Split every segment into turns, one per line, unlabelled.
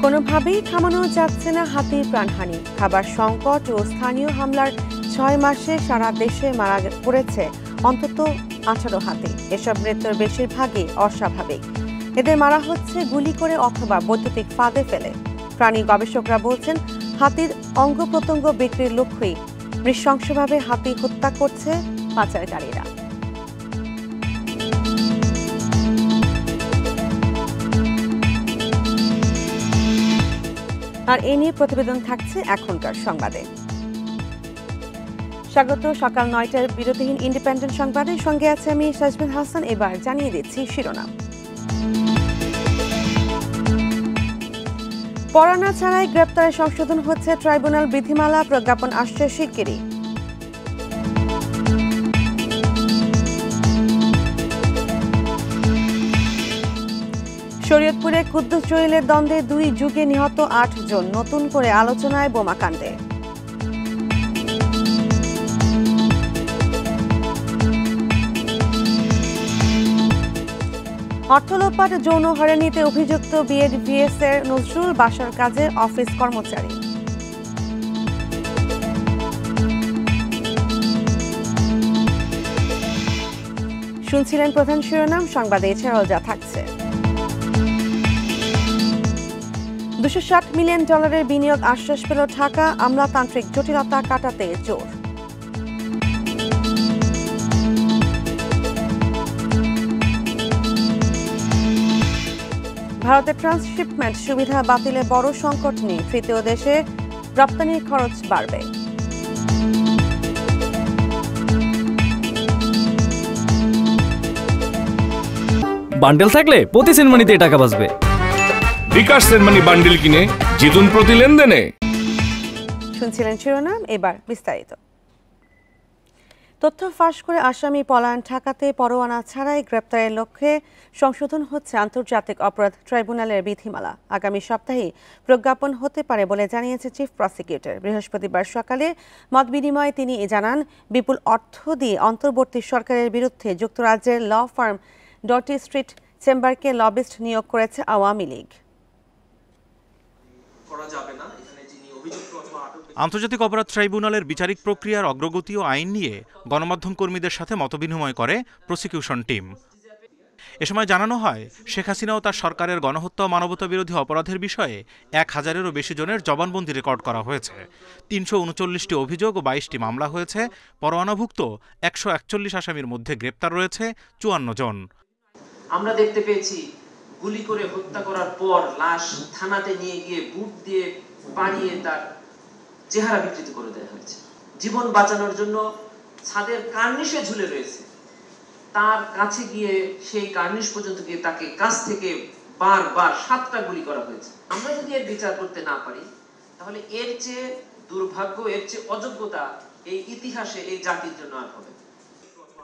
কোনোভাবেই থামানো যাচ্ছে না হাতির প্রাণহানি। খাবার সংকট ও স্থানীয় হামলার 6 মাসে সারা দেশে মারা পড়েছে অন্তত 18 হাতি। এসব মৃত্যুর বেশিরভাগই অস্বাভাবিক। এদের মারা হচ্ছে গুলি করে অথবা বৈদ্যুতিক ফাঁদে ফেলে। প্রাণী গবেষকরা বলছেন, হাতির অঙ্গ প্রত্যঙ্গ বিক্রির লক্ষ্যেই নৃশংসভাবে হাতি হত্যা করছে পাচারকারীরা। আর এ নিয়ে প্রতিবেদন থাকছে এখনকার সংবাদে। স্বাগত সকাল 9টার বিরতিহীন ইন্ডিপেন্ডেন্ট সংবাদের সঙ্গে আছে আমি সাজমিন হাসান। এবার জানিয়ে দিচ্ছি শিরোনাম। পরোয়ানা ছাড়াই গ্রেপ্তারে সংশোধন হচ্ছে ট্রাইব্যুনাল বিধিমালা, প্রজ্ঞাপন আসছে শিগগিরই। শরীয়তপুরে কুদ্দুস জহিলের দ্বন্দ্বে 2 যুগে নিহত 8 জন, নতুন করে আলোচনায় বোমাকাণ্ডে। অর্থ লোপাট, যৌন হয়রানিতে অভিযুক্ত বিএডিভিএস এর নজরুল বাসার কাজে অফিস কর্মচারী। শুনছিলেন প্রধান শিরোনাম, সংবাদে এছাড়াও যা থাকছে। $260 মিলিয়ন বিনিয়োগ আশ্বাস পেল ঢাকা, আমলাতান্ত্রিক জটিলতা কাটাতে জোর। ভারতের ট্রান্সশিপমেন্ট সুবিধা বাতিলে বড় সংকট নেই, তৃতীয় দেশে রপ্তানির খরচ বাড়বে।
বান্ডেল থাকলে প্রতি সেনমানিতে টাকা বাঁচবে।
বিকাশ সেনমানি বান্ডেল কিনে জিতুন প্রতি লেনদেনে।
শুনছিলেন শিরোনাম, এবার বিস্তারিত। তথ্য ফাঁস করে আসামি পলায়ন ঠেকাতে পরোয়ানা ছাড়াই গ্রেপ্তারের লক্ষ্যে সংশোধন হচ্ছে আন্তর্জাতিক অপরাধ ট্রাইব্যুনালের বিধিমালা। আগামী সপ্তাহে প্রজ্ঞাপন হতে পারে বলে জানিয়েছে চিফ প্রসিকিউটর। বৃহস্পতিবার সকালে মত বিনিময়ে তিনি জানান, বিপুল অর্থ দিয়ে অন্তর্বর্তী সরকারের বিরুদ্ধে যুক্তরাজ্যের ল ফার্ম ডটি স্ট্রিট চেম্বারকে লবিস্ট নিয়োগ করেছে আওয়ামী লীগ।
আন্তর্জাতিক অপরাধ ট্রাইব্যুনালের বিচারিক প্রক্রিয়ার অগ্রগতি ও আইন নিয়ে গণমাধ্যম কর্মীদের সাথে মতবিনিময় করে প্রসিকিউশন টিম। এ সময় জানানো হয়, শেখ হাসিনা ও তার সরকারের গণহত্যা ও মানবতা বিরোধী অপরাধের বিষয়ে 1000-এরও বেশি জনের জবানবন্দি রেকর্ড করা হয়েছে। 339টি অভিযোগ ও 22টি মামলা হয়েছে। পরোয়ানাভুক্ত 141 আসামির মধ্যে গ্রেপ্তার রয়েছে 54 জন।
আমরা দেখতে পেয়েছি গুলি করে হত্যা করার পর লাশ থানাতে নিয়ে গিয়ে বুট দিয়ে পাড়িয়ে তার চেহারা বিকৃত করে দেওয়া হয়েছে। জীবন বাঁচানোর জন্য ছাদের কার্নিশে ঝুলে রয়েছে, তার কাছে গিয়ে সেই কার্নিশ পর্যন্ত গিয়ে তাকে কাছ থেকে বারবার 7টা গুলি করা হয়েছে। আমরা যদি এর বিচার করতে না পারি, তাহলে এর চেয়ে দুর্ভাগ্য, এর চেয়ে অযোগ্যতা এই ইতিহাসে এই জাতির জন্য আর হবে।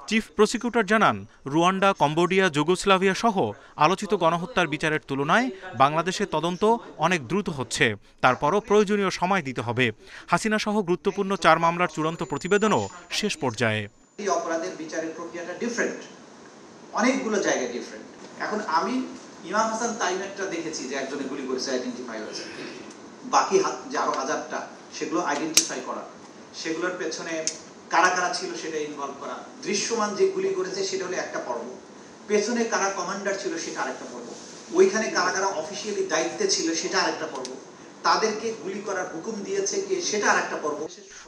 চিফ প্রসিকিউটর জানান, রুয়ান্ডা, কম্বোডিয়া, যুগোস্লাভিয়া সহ আলোচিত গণহত্যার বিচারের তুলনায় বাংলাদেশে তদন্ত অনেক দ্রুত হচ্ছে। তারপরও প্রয়োজনীয় সময় দিতে হবে। হাসিনা সহ গুরুত্বপূর্ণ 4 মামলার চূড়ান্ত প্রতিবেদনও শেষ পর্যায়ে।
এই অপরাধের বিচারের প্রক্রিয়াটা ডিফারেন্ট, অনেকগুলো জায়গায় ডিফারেন্ট। এখন আমি ইমাম হাসান তাইমেরটা দেখেছি যে একজনে গুলি করেছে, আইডেন্টিফাই হয়েছে। বাকি যে আরো 1000টা, সেগুলো আইডেন্টিফাই করা, সেগুলোর পেছনে কারা কারা ছিল সেটা ইনভলভ করা। দৃশ্যমান যে গুলি করেছে সেটা হলো একটা পর্ব, পেছনে কারা কমান্ডার ছিল সেটা আরেকটা পর্ব, ওইখানে কারা কারা অফিসিয়ালি দায়িত্বে ছিল সেটা আরেকটা পর্ব, তাদেরকে গুলি করার হুকুম দিয়েছে কে সেটা আরেকটা পর্ব।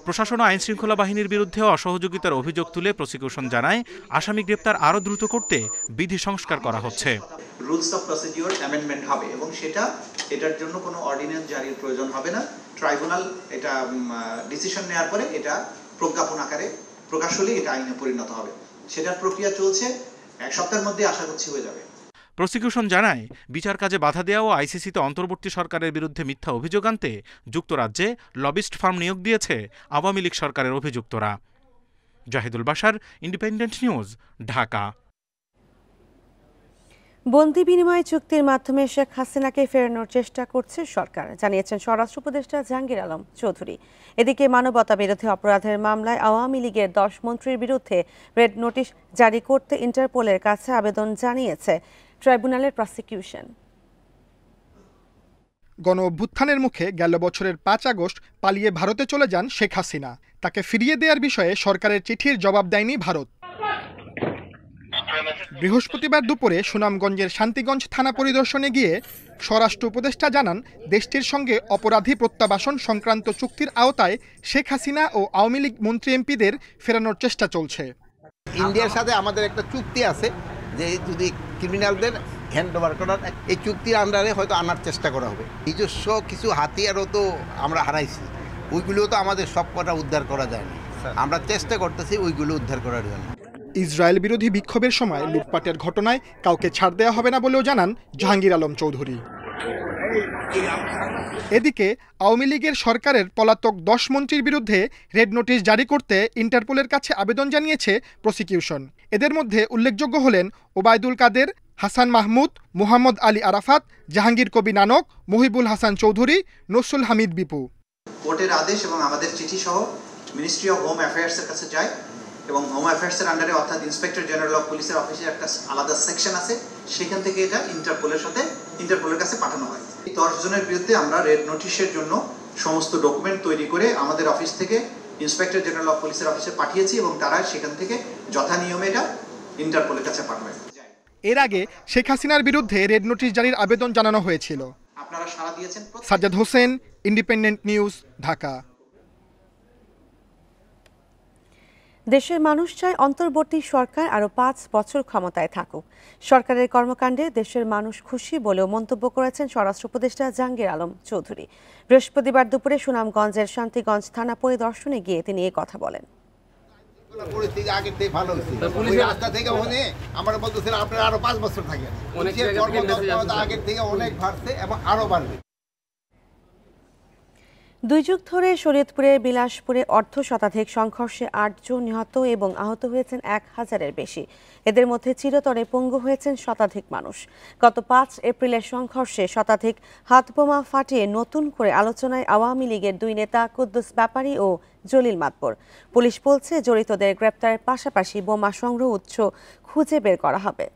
প্রশাসন ও আইন শৃঙ্খলা বাহিনীর বিরুদ্ধে অসহযোগিতার অভিযোগ তুলে প্রসিকিউশন জানায়, আসামি গ্রেপ্তার আরো দ্রুত করতে বিধি সংস্কার করা হচ্ছে।
রুলস অফ প্রসিডিউর অ্যামেন্ডমেন্ট হবে এবং এটার জন্য কোনো অর্ডিন্যান্স জারির প্রয়োজন হবে না। ট্রাইব্যুনাল এটা ডিসিশন নেওয়ার পরে এটা প্রজ্ঞাপন আকারে প্রকাশ হলে এটা আইনে পরিণত হবে। সেটার প্রক্রিয়া চলছে, 1 সপ্তাহের মধ্যে আশা করছি হয়ে যাবে।
প্রসিকিউশন জানায়, বিচার কাজে বাধা দেওয়া ও আইসিসিতে অন্তর্বর্তী সরকারের বিরুদ্ধে মিথ্যা অভিযোগ আনতে যুক্তরাজ্যে লবিস্ট ফার্ম নিয়োগ দিয়েছে আওয়ামী লীগ সরকারের অভিযুক্তরা। Zahidul Bashar, independent news, Dhaka.
বন্দি বিনিময় চুক্তির মাধ্যমে শেখ হাসিনাকে ফেরানোর চেষ্টা করছে সরকার, জানিয়েছেন স্বরাষ্ট্র উপদেষ্টা জাহাঙ্গীর আলম চৌধুরী। এদিকে মানবতা বিরোধী অপরাধের মামলায় আওয়ামী লীগের 10 মন্ত্রীর বিরুদ্ধে রেড নোটিশ জারি করতে ইন্টারপোলের কাছে আবেদন জানিয়েছে ট্রাইব্যুনালের প্রসিকিউশন।
গণ অভ্যুত্থানের মুখে গেল বছরের 5 আগস্ট পালিয়ে ভারতে চলে যান শেখ হাসিনা। তাকে ফিরিয়ে দেওয়ার বিষয়ে সরকারের চিঠির জবাব দেয়নি ভারত। বৃহস্পতিবার দুপুরে সুনামগঞ্জের শান্তিগঞ্জ থানা পরিদর্শনে গিয়ে স্বরাষ্ট্র উপদেষ্টা জানান, দেশটির সঙ্গে অপরাধী প্রত্যাবাসন সংক্রান্ত চুক্তির আওতায় শেখ হাসিনা ও আওয়ামী লীগ মন্ত্রী এমপিদের ফেরানোর চেষ্টা চলছে।
ইন্ডিয়ার সাথে আমাদের একটা চুক্তি আছে যে যদি ক্রিমিনালদের হ্যান্ড ওভার করার, এই চুক্তির আন্ডারে হয়তো আনার চেষ্টা করা হবে। নিজস্ব কিছু হাতিয়ারও তো আমরা হারাইছি, ওইগুলো তো আমাদের সব কটা উদ্ধার করা যায়নি। আমরা চেষ্টা করতেছি ওইগুলো উদ্ধার করার জন্য।
ইসরায়েল বিরোধী বিক্ষোভের সময় লুটপাটের ঘটনায় কাউকে ছাড় দেওয়া হবে না বলেও জানান জাহাঙ্গীর আলম চৌধুরী। এদিকে আওয়ামী লীগের সরকারের পলাতক 10 মন্ত্রীর বিরুদ্ধে রেড নোটিশ জারি করতে ইন্টারপোলের কাছে আবেদন জানিয়েছে প্রসিকিউশন। এদের মধ্যে উল্লেখযোগ্য হলেন ওবায়দুল কাদের, হাসান মাহমুদ, মোহাম্মদ আলী আরাফাত, জাহাঙ্গীর কবি নানক, মহিবুল হাসান চৌধুরী, নসরুল হামিদ বিপু।
কোর্টের আদেশ এবং আমাদের চিঠি সহ মিনিস্ট্রি অফ হোম অ্যাফেয়ার্সের কাছে যায় এবং হোম অ্যাফেয়ার্সের আন্ডারে অর্থাৎ ইন্সপেক্টর জেনারেল অফ পুলিশের অফিসের একটা আলাদা সেকশন আছে, সেখান থেকে এটা ইন্টারপোলের কাছে পাঠানো হয়। এই 10 জনের বিরুদ্ধে আমরা রেড নোটিশের জন্য সমস্ত ডকুমেন্ট তৈরি করে আমাদের অফিস থেকে ইন্সপেক্টর জেনারেল অফ পুলিশের অফিসে পাঠিয়েছি এবং তারা সেখান থেকে যথানিয়মে এটা ইন্টারপোলের কাছে পাঠাবে।
এর আগে শেখ হাসিনার বিরুদ্ধে রেড নোটিশ জারির আবেদন জানানো হয়েছিল।
আপনারা সাড়া দিয়েছেন।
Sajjad Hossain, independent news, Dhaka.
দেশের মানুষ চায় অন্তর্বর্তী সরকার আরও 5 বছর ক্ষমতায় থাকুক। সরকারের কর্মকাণ্ডে দেশের মানুষ খুশি বলেও মন্তব্য করেছেন স্বরাষ্ট্র উপদেষ্টা জাহাঙ্গীর আলম চৌধুরী। বৃহস্পতিবার দুপুরে সুনামগঞ্জের শান্তিগঞ্জ থানা পরিদর্শনে গিয়ে তিনি এই কথা বলেন।
পরিস্থিতি আগের থেকে ভালো হয়েছে, রাস্তা থেকে আমরা বলতেছিলাম আপনারা আরো 5 বছর থাকেন, আগের থেকে অনেক বাড়ছে এবং আরো বাড়বে।
2 যুগ ধরে শরীয়তপুরের বিলাসপুরে অর্ধশতাধিক সংঘর্ষে 8 জন নিহত এবং আহত হয়েছেন 1000-এর বেশি। এদের মধ্যে চিরতরে পঙ্গু হয়েছেন শতাধিক মানুষ। গত 5 এপ্রিলের সংঘর্ষে শতাধিক হাতবোমা ফাটিয়ে নতুন করে আলোচনায় আওয়ামী লীগের 2 নেতা কুদ্দুস ব্যাপারী ও জলিল মাতবর। পুলিশ বলছে জড়িতদের গ্রেপ্তারের পাশাপাশি বোমা সংগ্রহ উৎস খুঁজে বের করা হবে।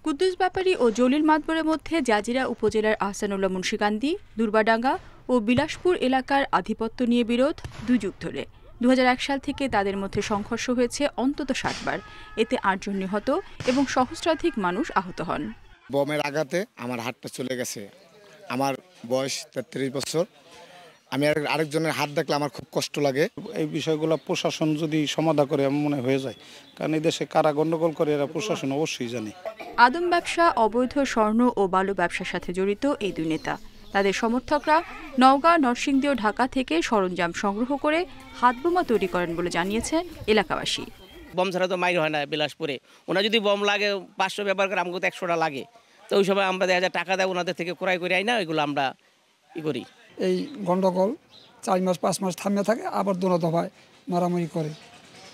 কুদ্দুস ব্যাপারী ও জলিল মাতবরের মধ্যে জাজিরা উপজেলার আহসানুল্লাহ মুন্সিকান্দি, দুর্বাডাঙ্গা ও বিলাসপুর এলাকার আধিপত্য নিয়ে বিরোধ 2 যুগ ধরে। 2001 সাল থেকে তাদের মধ্যে সংঘর্ষ হয়েছে অন্তত 7 বার। এতে 8 জন নিহত এবং সহস্রাধিক মানুষ আহত হন।
বোমের আঘাতে আমার হাতটা চলে গেছে। আমার বয়স 33 বছর। আমি আরেকজনের হাত দেখলে আমার খুব কষ্ট লাগে।
এই বিষয়গুলো প্রশাসন যদি সমাধান করে আমার মনে হয়ে যায়, কারণ এই দেশে কারা গণ্ডগোল করে এরা প্রশাসন অবশ্যই জানে।
আদম ব্যবসা, অবৈধ স্বর্ণ ও বালু ব্যবসার সাথে জড়িত এই 2 নেতা। তাদের সমর্থকরা নওগাঁ, নরসিংদী ও ঢাকা থেকে সরঞ্জাম সংগ্রহ করে হাতবোমা তৈরি করেন বলে জানিয়েছে এলাকাবাসী।
বম ছাড়া তো মাইর হয় না বিলাসপুরে। ওনা যদি বম লাগে 500 ব্যবহার করে, আমাকে তো 100টা লাগে। তো ওই সময় আমরা 1000 টাকা দেয় ওনাদের থেকে ক্রয় করে আই না, ওইগুলো আমরা করি।
এই গন্ডগোল 4 মাস 5 মাস থামিয়ে থাকে, আবার দোনো দফায় মারামারি করে।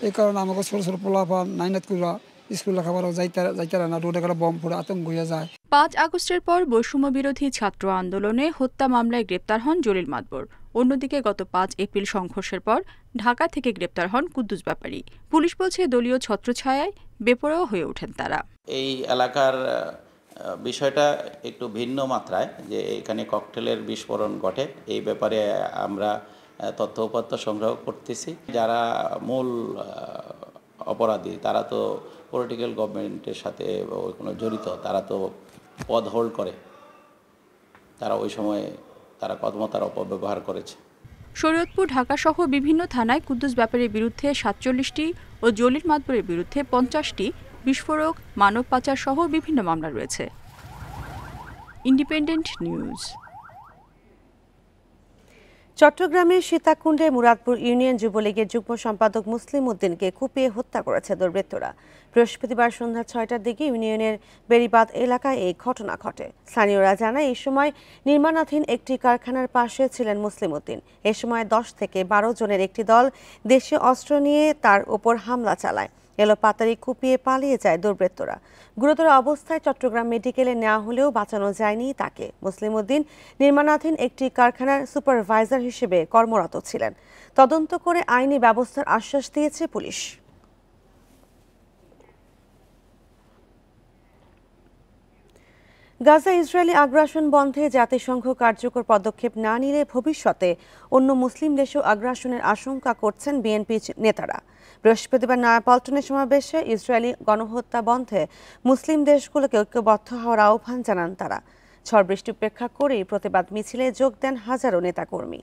এই কারণে আমাকে ছোট ছোট পোলাপান নাইনাত কুলা স্কুল লেখাপড়া যাইতে না, রোডে করে বম ফুটে আতঙ্ক হয়ে যায়।
5 আগস্টের পর বৈষম্য বিরোধী ছাত্র আন্দোলনে হত্যা মামলায় গ্রেপ্তার হন জলিল মাতবর। অন্যদিকে গত 5 এপ্রিল সংঘর্ষের পর ঢাকা থেকে গ্রেপ্তার হন কুদ্দুস ব্যাপারী। পুলিশ বলছে দলীয় ছত্রছায়ায় বেপরোয়া হয়ে ওঠেন তারা।
এই এলাকার বিষয়টা একটু ভিন্ন মাত্রায়, যে এখানে ককটেলের বিস্ফোরণ ঘটে। এই ব্যাপারে আমরা তথ্য সংগ্রহ করতেছি। যারা মূল অপরাধী তারা তো পলিটিক্যাল গভর্নমেন্টের সাথে কোনো জড়িত, তারা তো পদ হোল্ড করে, তারা ওই সময় তারা কর্মতার অপব্যবহার করেছে।
শরীয়তপুর, ঢাকা সহ বিভিন্ন থানায় কুদ্দুস ব্যাপারীর বিরুদ্ধে 47টি ও জলিল মাতবরের বিরুদ্ধে 50টি বিস্ফোরক, মানব পাচার সহ বিভিন্ন মামলা রয়েছে। Independent news.
চট্টগ্রামের সীতাকুণ্ডে মুরাদপুর ইউনিয়ন যুবলীগের যুগ্ম সম্পাদক মুসলিম উদ্দিনকে কুপিয়ে হত্যা করেছে দুর্বৃত্তরা। বৃহস্পতিবার সন্ধ্যা 6টার দিকে ইউনিয়নের বেড়িবাঁধ এলাকায় এই ঘটনা ঘটে। স্থানীয়রা জানায় এই সময় নির্মাণাধীন একটি কারখানার পাশে ছিলেন মুসলিম উদ্দিন। এ সময় 10 থেকে 12 জনের একটি দল দেশীয় অস্ত্র নিয়ে তার ওপর হামলা চালায়। এলোপাতাড়ি কুপিয়ে পালিয়ে যায় দুর্বৃত্তরা। গুরুতর অবস্থায় চট্টগ্রাম মেডিকেলে নেওয়া হলেও বাঁচানো যায়নি তাকে। মুসলিম উদ্দিন নির্মাণাধীন একটি কারখানার সুপারভাইজার হিসেবে কর্মরত ছিলেন। তদন্ত করে আইনি ব্যবস্থার আশ্বাস দিয়েছে পুলিশ। গাজা ইসরায়েলি আগ্রাসন বন্ধে জাতিসংঘ কার্যকর পদক্ষেপ না নিলে ভবিষ্যতে অন্য মুসলিম দেশেও আগ্রাসনের আশঙ্কা করছেন বিএনপি নেতারা। বৃহস্পতিবার নয়াপল্টনে সমাবেশে ইসরায়েলি গণহত্যা বন্ধে মুসলিম দেশগুলোকে ঐক্যবদ্ধ হওয়ার আহ্বান জানান তারা। ঝড় বৃষ্টি উপেক্ষা করেই প্রতিবাদ মিছিলে যোগ দেন হাজারো নেতাকর্মী।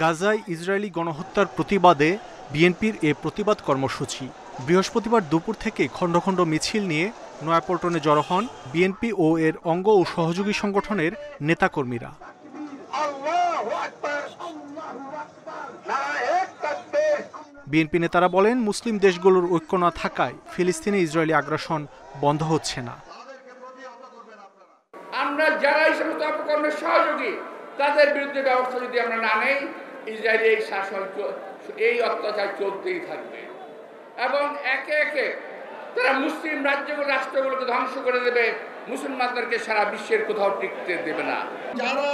গাজায় ইসরায়েলি গণহত্যার প্রতিবাদে বিএনপির এ প্রতিবাদ কর্মসূচি। বৃহস্পতিবার দুপুর থেকে খণ্ড খণ্ড মিছিল নিয়ে নয়াপল্টনে জড়ো হন বিএনপি ও এর অঙ্গ ও সহযোগী সংগঠনের নেতাকর্মীরা। বিএনপি নেতারা বলেন, মুসলিম দেশগুলোর ঐক্য না থাকায় ফিলিস্তিনে ইসরায়েলি আগ্রাসন বন্ধ হচ্ছে না।
আমরা যারা এই সমস্ত অপকর্মের সহযোগী তাদের বিরুদ্ধে ব্যবস্থা যদি আমরা না নেই, ইসরায়েলি এই শাসন এই অত্যাচার চলতেই থাকবে এবং একে একে তারা মুসলিম রাষ্ট্রগুলোকে ধ্বংস করে দেবে, মুসলমানদেরকে সারা বিশ্বের কোথাও টিকতে দেবে না।
যারা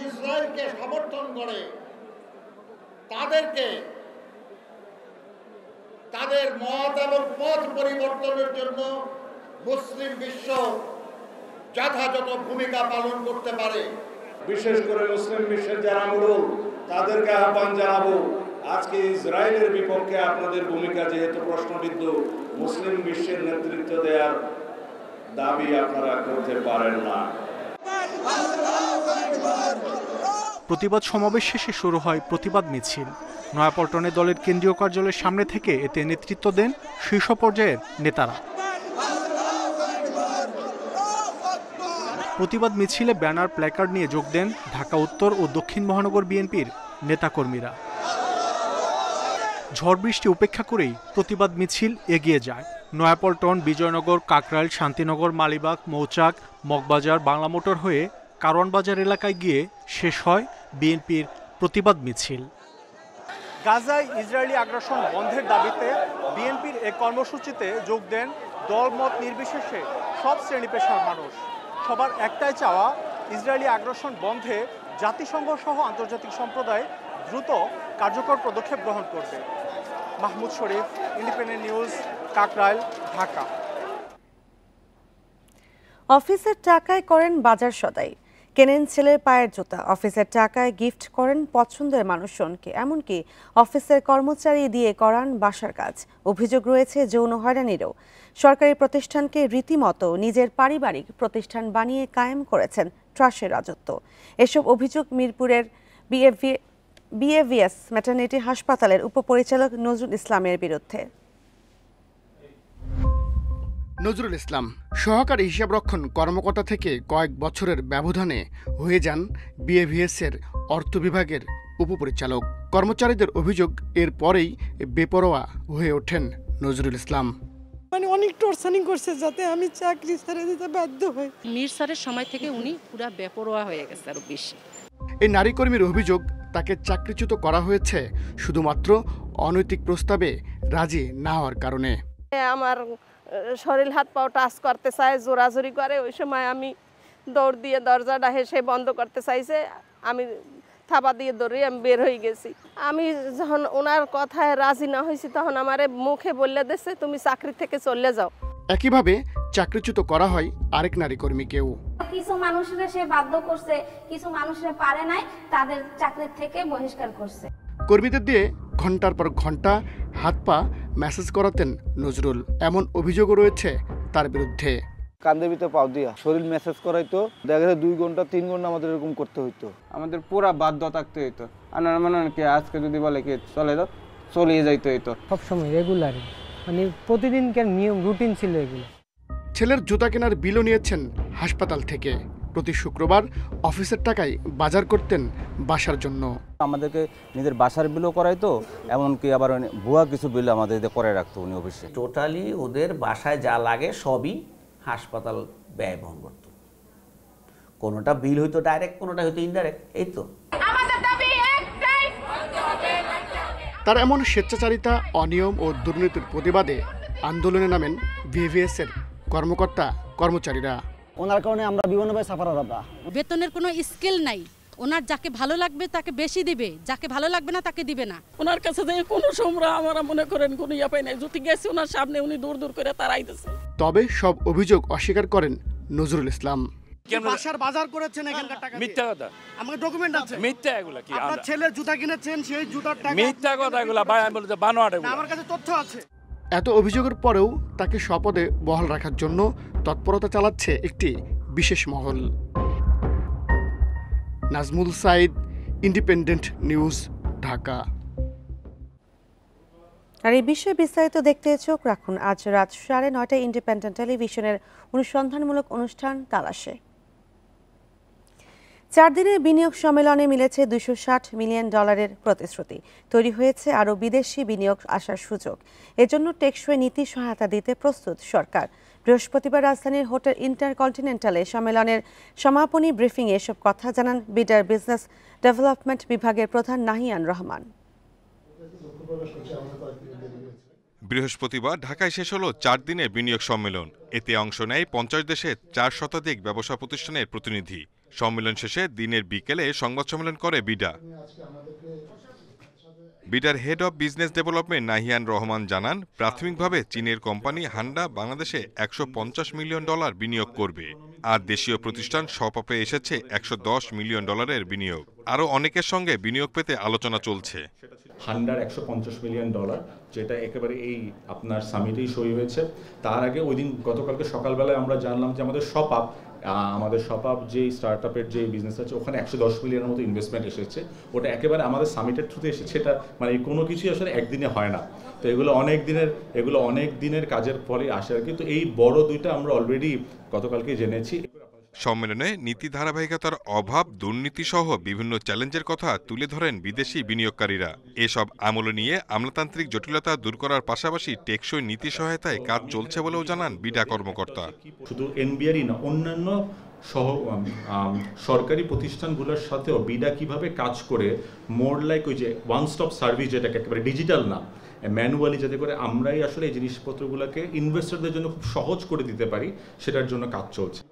ইসরায়েলকে সমর্থন করে তাদেরকে তাদের মত এবং পথ পরিবর্তনের জন্য মুসলিম বিশ্ব যথাযথ ভূমিকা পালন করতে পারে।
বিশেষ করে মুসলিম বিশ্বের যারা মুরুল তাদেরকে আহ্বান জানাবো, আজকে ইসরায়েলের বিপক্ষে আপনাদের ভূমিকা যেহেতু প্রশ্নবিদ্ধ, মুসলিম বিশ্বের নেতৃত্ব দেওয়ার দাবি আপনারা করতে পারেন না।
প্রতিবাদ সমাবেশ শেষে শুরু হয় প্রতিবাদ মিছিল। নয়াপল্টনে দলের কেন্দ্রীয় কার্যালয়ের সামনে থেকে এতে নেতৃত্ব দেন শীর্ষ পর্যায়ের নেতারা। প্রতিবাদ মিছিলে ব্যানার প্ল্যাকার্ড নিয়ে যোগ দেন ঢাকা উত্তর ও দক্ষিণ মহানগর বিএনপির নেতাকর্মীরা। ঝড় বৃষ্টি উপেক্ষা করেই প্রতিবাদ মিছিল এগিয়ে যায়। নয়াপল্টন, বিজয়নগর, কাকরাইল, শান্তিনগর, মালিবাগ, মৌচাক, মগবাজার, বাংলা মোটর হয়ে কারওয়ানবাজার এলাকায় গিয়ে শেষ হয় বিএনপির প্রতিবাদ মিছিল। গাজায় ইসরায়েলি আগ্রাসন বন্ধের দাবিতে বিএনপির এই কর্মসূচিতে যোগ দেন দলমত নির্বিশেষে সব শ্রেণী পেশার মানুষ। সবার একটাই চাওয়া, ইসরায়েলি আগ্রাসন বন্ধে জাতিসংঘ সহ আন্তর্জাতিক সম্প্রদায় দ্রুত কার্যকর পদক্ষেপ গ্রহণ করবে। মাহমুদ শরীফ, ইন্ডিপেন্ডেন্ট নিউজ, কাকরাইল, ঢাকা।
অফিসের টাকায় করেন বাজার সদাই, কেনেন ছেলের পায়ের জুতা, অফিসের টাকায় গিফট করেন পছন্দের মানুষজনকে, এমনকি অফিসের কর্মচারী দিয়ে করান বাসার কাজ। অভিযোগ রয়েছে যৌন হয়রানিরও। সরকারি প্রতিষ্ঠানকে রীতিমতো নিজের পারিবারিক প্রতিষ্ঠান বানিয়ে কায়েম করেছেন ট্রাস্টের রাজত্ব। এসব অভিযোগ মিরপুরের বিএভিএস ম্যাটারনিটি হাসপাতালের উপপরিচালক নজরুল ইসলামের বিরুদ্ধে।
নজরুল ইসলাম সহকারী হিসাবরক্ষণ কর্মকর্তা থেকে কয়েক বছরের ব্যবধানে হয়ে যান বিএভিএসের অর্থ বিভাগের উপপরিচালক। কর্মচারীদের অভিযোগ এর পরেই বেপরোয়া হয়ে ওঠেন নজরুল ইসলাম।
মানে অনেক টর্চারিং করছে যাতে আমি চাকরি ছেড়ে দিতে বাধ্য হই।
মীর স্যারের সময় থেকে উনি পুরো বেপরোয়া হয়ে গেছে আরো বেশি।
এই নারী কর্মীর অভিযোগ, তাকে চাকরিচ্যুত করা হয়েছে শুধুমাত্র অনৈতিক প্রস্তাবে রাজি না হওয়ার কারণে।
আমার শরীর হাত পাও টাচ করতে চায়, জোরাজোরি করে। ওই সময় আমি দৌড় দিয়ে দরজাটা হেসে বন্ধ করতে চাইছে, আমি থাবা দিয়ে দৌড়িয়ে আমি বের হয়ে গেছি। আমি যখন ওনার কথায় রাজি না হয়েছি তখন আমারে মুখে বললে দিচ্ছে তুমি চাকরি থেকে চলে যাও।
একইভাবে চাকরিচ্যুত করা হয় আরেক নারী কর্মীকেও।
কিছু মানুষরা সে বাধ্য করছে, কিছু মানুষরা পারে নাই, তাদের চাকরি থেকে বহিষ্কার করছে।
কর্মীদের দিয়ে ঘন্টার পর ঘন্টা হাত পা মেসেজ করাতেন নজরুল, এমন অভিযোগও রয়েছে তার বিরুদ্ধে।
কান্দের ভিতরে পাও দিয়া শরীর মেসেজ করাইতো, দেখা যায় 2 ঘন্টা 3 ঘন্টা আমাদের এরকম করতে হইতো। আমাদের পুরা বাধ্য থাকতে হইতো। আর মানে কি আজকে যদি বলে কি চলে যাও, চলে যাইতে হইতো।
সবসময় রেগুলার, মানে প্রতিদিনকার নিয়ম রুটিন ছিল এগুলো।
ছেলের জুতা কেনার বিলও নিয়েছেন হাসপাতাল থেকে। প্রতি শুক্রবার অফিসের টাকায় বাজার করতেন বাসার জন্য।
আমাদেরকে নিজের বাসার বিলও করাইতো, এমনকি আবার ভুয়া কিছু বিল আমাদের করে রাখতো উনি অফিসে।
টোটালি ওদের বাসায় যা লাগে সবই হাসপাতাল ব্যয় বহন করতো। কোনোটা বিল হইতো ডাইরেক্ট, কোনোটা হইতো ইনডাইরেক্ট। এই তো
তার এমন স্বেচ্ছাচারিতা, অনিয়ম ও দুর্নীতির প্রতিবাদে আন্দোলনে নামেন বিএভিএসের কর্মকর্তা কর্মচারীরা।
ওনার কারণে আমরা বিভিন্নভাবে সাফার হলাম।
বেতনের কোনো স্কেল নাই,
ওনার যাকে ভালো লাগবে তাকে বেশি দিবে, যাকে ভালো লাগবে না তাকে দিবে না।
ওনার কাছে যে কোনো সময় আমরা মনে করেন কোনো ইয়া পাই না, যদি গেছে ওনার সামনে উনি দূর দূর করে তাড়াইতেছে।
তবে সব অভিযোগ অস্বীকার করেন নজরুল ইসলাম।
বাসার বাজার করেছেন এখানকার টাকা
মিথ্যা কথা,
আমার ডকুমেন্ট আছে।
মিথ্যা এগুলা কি?
আপনার ছেলে জুতা কিনেছেন, সেই জুতার টাকা
মিথ্যা কথা এগুলা ভাই, আমি বলতে বানোয়াট এগুলা।
আমার কাছে তথ্য আছে।
এত অভিযোগের পরেও তাকে স্বপদে বহাল রাখার জন্য তৎপরতা চালাচ্ছে একটি বিশেষ মহল। Nazmul Saeed, independent news, Dhaka.
আর এই বিষয়ে বিস্তারিত দেখতে চোখ রাখুন আজ রাত 9:30 ইন্ডিপেন্ডেন্ট টেলিভিশনের অনুসন্ধানমূলক অনুষ্ঠান তালাশে। 4 দিনের বিনিয়োগ সম্মেলনে মিলেছে $260 মিলিয়ন প্রতিশ্রুতি। তৈরি হয়েছে আরও বিদেশি বিনিয়োগ আসার সুযোগ। এজন্য টেকসই নীতি সহায়তা দিতে প্রস্তুত সরকার। বৃহস্পতিবার রাজধানীর হোটেল ইন্টারকন্টিনেন্টালে সম্মেলনের সমাপনী ব্রিফিংয়ে এসব কথা জানান বিডার বিজনেস ডেভেলপমেন্ট বিভাগের প্রধান নাহিয়ান রহমান।
বৃহস্পতিবার ঢাকায় শেষ হলো 4 দিনের বিনিয়োগ সম্মেলন। এতে অংশ নেয় 50 দেশের 4 শতাধিক ব্যবসা প্রতিষ্ঠানের প্রতিনিধি। সম্মেলন শেষে দিনের বিকেলে সংবাদ সম্মেলন করে বিডার head of business development Nahiyan Rahman জানান, প্রাথমিকভাবে চীনের কোম্পানি হান্ডা বাংলাদেশে $150 মিলিয়ন বিনিয়োগ করবে। আর দেশীয় প্রতিষ্ঠান সপাপে এসেছে $110 মিলিয়ন বিনিয়োগ। আরও অনেকের সঙ্গে বিনিয়োগ পেতে আলোচনা চলছে।
হান্ডার $150 মিলিয়ন, যেটা একেবারে এই আপনার সামিটেই সই হয়েছে। তার আগে ওই দিন গতকালকে সকালবেলায় আমরা জানলাম যে আমাদের শপআপ যে স্টার্টআপের যে বিজনেস আছে ওখানে $110 মিলিয়নের মতো ইনভেস্টমেন্ট এসেছে। ওটা একেবারে আমাদের সামিটের থ্রুতে এসেছে। এটা মানে কোনো কিছুই আসলে একদিনে হয় না, তো এগুলো অনেক দিনের কাজের ফলে আসে আর কি। তো এই বড় দুইটা আমরা অলরেডি গতকালকে জেনেছি।
সম্মেলনে নীতি ধারাবাহিকতার অভাব, দুর্নীতি সহ বিভিন্ন চ্যালেঞ্জের কথা তুলে ধরেন বিদেশি বিনিয়োগকারীরা। এসব আমল নিয়ে আমলাতান্ত্রিক জটিলতা দূর করার পাশাপাশি টেকসই নীতি সহায়তায় কাজ চলছে বলেও জানান বিডা কর্মকর্তা।
শুধু এনবিআরই না, অন্যান্য সরকারি প্রতিষ্ঠানগুলোর সাথেও বিডা কিভাবে কাজ করে মোর লাইক ওই যে ওয়ান স্টপ সার্ভিস, যেটাকে একেবারে ডিজিটাল না, ম্যানুয়ালি, যাতে করে আমরাই আসলে এই জিনিসপত্রগুলোকে ইনভেস্টরদের জন্য খুব সহজ করে দিতে পারি, সেটার জন্য কাজ চলছে।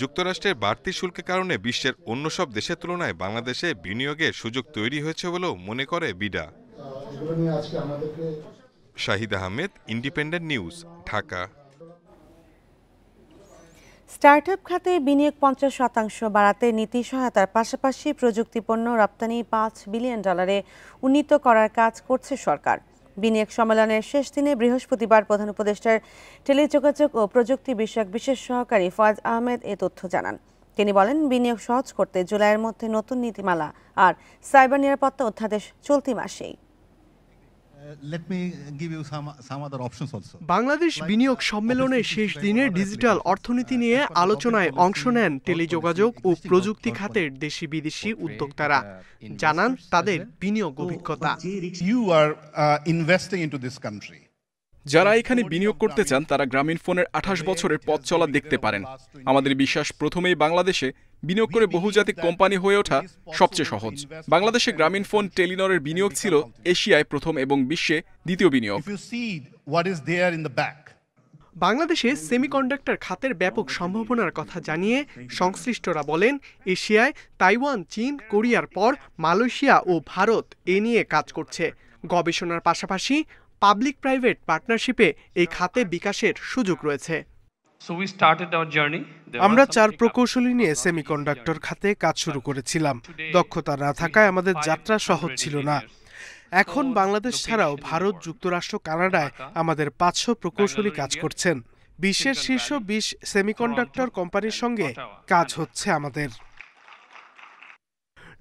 যুক্তরাষ্ট্রের বাড়তি শুল্কের কারণে বিশ্বের অন্য সব দেশের তুলনায় বাংলাদেশে বিনিয়োগের সুযোগ তৈরি হয়েছে বলেও মনে করে BIDA. Shahid Ahmed, independent news, Dhaka.
Startup খাতে বিনিয়োগ 50% বাড়াতে নীতি সহায়তার পাশাপাশি প্রযুক্তিপণ্য রপ্তানি $5 বিলিয়ন উন্নীত করার কাজ করছে সরকার। বিনিয়োগ সম্মেলনের শেষ দিনে বৃহস্পতিবার প্রধান উপদেষ্টার টেলিযোগাযোগ ও প্রযুক্তি বিষয়ক বিশেষ সহকারী ফয়েজ আহমেদ এ তথ্য জানান। তিনি বলেন, বিনিয়োগ সহজ করতে জুলাইয়ের মধ্যে নতুন নীতিমালা আর সাইবার নিরাপত্তা অধ্যাদেশ চলতি মাসেই।
বাংলাদেশ বিনিয়োগ সম্মেলনের শেষ দিনে ডিজিটাল অর্থনীতি নিয়ে আলোচনায় অংশ নেন টেলিযোগাযোগ ও প্রযুক্তি খাতের দেশি বিদেশি উদ্যোক্তারা। জানান তাদের বিনিয়োগ অভিজ্ঞতা।
যারা এখানে বিনিয়োগ করতে চান তারা গ্রামীণফোনের 28 বছরের পথ চলা দেখতে পারেন। আমাদের বিশ্বাস, প্রথমেই বাংলাদেশে বিনিয়োগ করে বহুজাতিক কোম্পানি হয়ে ওঠা সবচেয়ে সহজ। বাংলাদেশে গ্রামীণফোন টেলিনরের বিনিয়োগ ছিল এশিয়ায় প্রথম এবং বিশ্বে দ্বিতীয় বিনিয়োগ।
বাংলাদেশে সেমিকন্ডাক্টর খাতের ব্যাপক সম্ভাবনার কথা জানিয়ে সংশ্লিষ্টরা বলেন, এশিয়ায় তাইওয়ান, চীন, কোরিয়ার পর মালয়েশিয়া ও ভারত এ নিয়ে কাজ করছে। গবেষণার পাশাপাশি পাবলিক প্রাইভেট পার্টনারশিপে এই খাতে বিকাশের সুযোগ রয়েছে।
আমরা 4 প্রকৌশলী নিয়ে সেমিকন্ডাক্টর খাতে কাজ শুরু করেছিলাম। দক্ষতা না থাকায় আমাদের যাত্রা সহজ ছিল না। এখন বাংলাদেশ ছাড়াও ভারত, যুক্তরাষ্ট্র, কানাডায় আমাদের 500 প্রকৌশলী কাজ করছেন। বিশ্বের শীর্ষ 20 সেমিকন্ডাক্টর কোম্পানির সঙ্গে কাজ হচ্ছে আমাদের।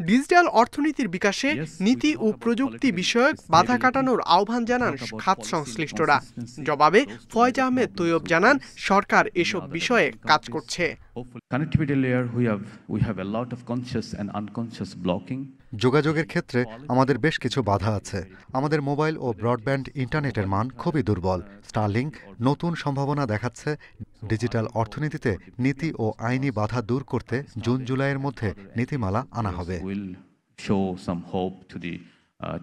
ডিজিটাল অর্থনীতির বিকাশে নীতি ও প্রযুক্তি বিষয়ক বাধা কাটানোর আহ্বান জানান খাত সংশ্লিষ্টরা। জবাবে ফয়েজ আহমেদ তৈয়ব জানান, সরকার এসব বিষয়ে কাজ করছে।
যোগাযোগের ক্ষেত্রে আমাদের বেশ কিছু বাধা আছে। আমাদের মোবাইল ও ব্রডব্যান্ড ইন্টারনেটের মান খুবই দুর্বল। স্টারলিংক নতুন সম্ভাবনা দেখাচ্ছে। ডিজিটাল অর্থনীতিতে নীতি ও আইনি বাধা দূর করতে জুন জুলাইয়ের মধ্যে নীতিমালা আনা হবে।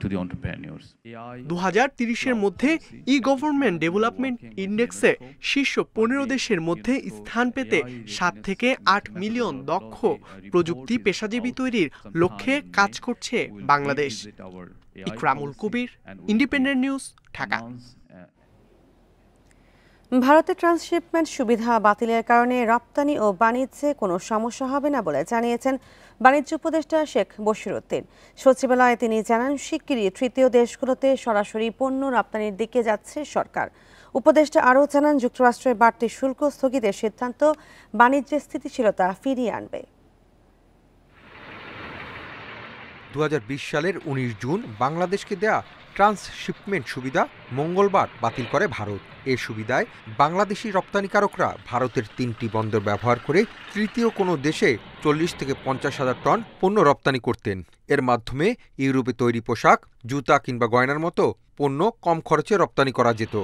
2030-এর মধ্যে ই গভর্নমেন্ট ডেভেলপমেন্ট ইন্ডেক্সে শীর্ষ 15 দেশের মধ্যে স্থান পেতে 7 থেকে 8 মিলিয়ন দক্ষ প্রযুক্তি পেশাজীবী তৈরির লক্ষ্যে কাজ করছে বাংলাদেশ। ইকরামুল কবির, ইন্ডিপেন্ডেন্ট নিউজ, ঢাকা।
ভারতের ট্রান্সশিপমেন্ট সুবিধা বাতিলের কারণে রপ্তানি ও বাণিজ্যে কোনো সমস্যা হবে না বলে জানিয়েছেন বাণিজ্য উপদেষ্টা শেখ বশিরউদ্দিন। সচিবালয়ে তিনি জানান, শিগগিরই তৃতীয় দেশগুলোতে সরাসরি পণ্য রপ্তানির দিকে যাচ্ছে সরকার। উপদেষ্টা আরও জানান, যুক্তরাষ্ট্রের বাড়তি শুল্ক স্থগিতের সিদ্ধান্ত বাণিজ্যের স্থিতিশীলতা ফিরিয়ে আনবে।
2020 সালের 19 জুন বাংলাদেশকে দেয়া ট্রান্সশিপমেন্ট সুবিধা মঙ্গলবার বাতিল করে ভারত। এই সুবিধায় বাংলাদেশি রপ্তানিকারকরা ভারতের 3টি বন্দর ব্যবহার করে তৃতীয় কোনো দেশে 40 থেকে 50 হাজার টন পণ্য রপ্তানি করতেন। এর মাধ্যমে ইউরোপে তৈরি পোশাক, জুতা কিংবা গয়নার মতো পণ্য কম খরচে রপ্তানি করা যেত।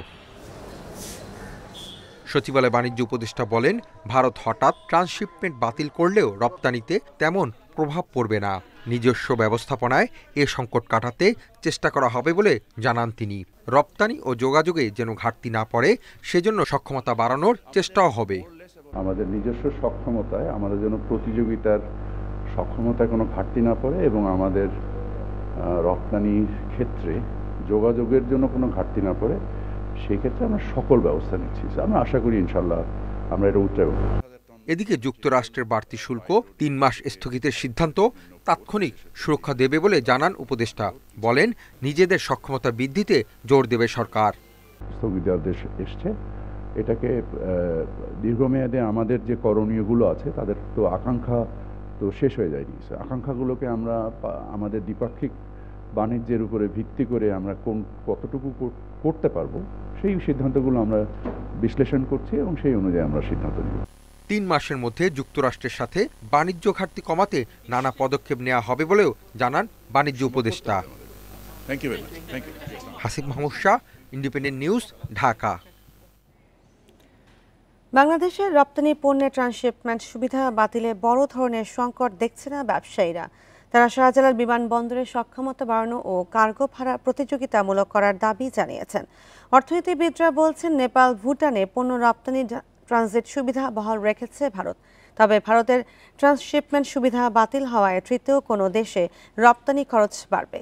সচিবালয় বাণিজ্য উপদেষ্টা বলেন, ভারত হঠাৎ ট্রান্সশিপমেন্ট বাতিল করলেও রপ্তানিতে তেমন প্রভাব পড়বে না। নিজস্ব ব্যবস্থাপনায় এ সংকট কাটাতে চেষ্টা করা হবে বলে জানান তিনি। রপ্তানি ও যোগাযোগে যেন ঘাটতি না পড়ে সেজন্য সক্ষমতা বাড়ানোর চেষ্টাও হবে।
আমাদের নিজস্ব সক্ষমতায় আমাদের যেন প্রতিযোগিতার সক্ষমতায় কোনো ঘাটতি না পড়ে এবং আমাদের রপ্তানির ক্ষেত্রে যোগাযোগের জন্য কোনো ঘাটতি না পড়ে, সেই ক্ষেত্রে আমরা সকল ব্যবস্থা নিচ্ছি। আমরা আশা করি ইনশাল্লাহ আমরা এটা উত্তরাইব।
এদিকে যুক্তরাষ্ট্রের বাড়তি শুল্ক 3 মাস স্থগিতের সিদ্ধান্ত তাৎক্ষণিক সুরক্ষা দেবে বলে জানান উপদেষ্টা। বলেন, নিজেদের সক্ষমতা বৃদ্ধিতে জোর দেবে সরকার।
স্থগিতাদেশ এসছে, এটাকে দীর্ঘমেয়াদে আমাদের যে করণীয়গুলো আছে তাদের তো আকাঙ্ক্ষা তো শেষ হয়ে যায়নি। আকাঙ্ক্ষাগুলোকে আমরা আমাদের দ্বিপাক্ষিক বাণিজ্যের উপরে ভিত্তি করে আমরা কতটুকু করতে পারবো সেই সিদ্ধান্তগুলো আমরা বিশ্লেষণ করছি এবং সেই অনুযায়ী আমরা সিদ্ধান্ত নিব।
3 মাসের মধ্যে যুক্তরাষ্ট্রের সাথে বাণিজ্য ঘাটতি কমাতে নানা পদক্ষেপ নেওয়া হবে বলেও জানান বাণিজ্য উপদেষ্টা। Hasib Mahmud Shah, independent news, Dhaka.
বাংলাদেশের রপ্তানি পণ্যের ট্রান্সশিপমেন্ট সুবিধা বাতিলে বড় ধরনের সংকট দেখছে না ব্যবসায়ীরা। তারা শাহজালাল বিমানবন্দরে সক্ষমতা বাড়ানো ও কার্গো ভাড়া প্রতিযোগিতামূলক করার দাবি জানিয়েছেন। অর্থনীতিবিদরা বলছেন, নেপাল, ভুটানে পণ্য রপ্তানি ট্রানজিট সুবিধা বহাল রেখেছে ভারত। তবে ভারতের ট্রান্সশিপমেন্ট সুবিধা বাতিল হওয়ায় তৃতীয় কোনো দেশে রপ্তানি খরচ বাড়বে।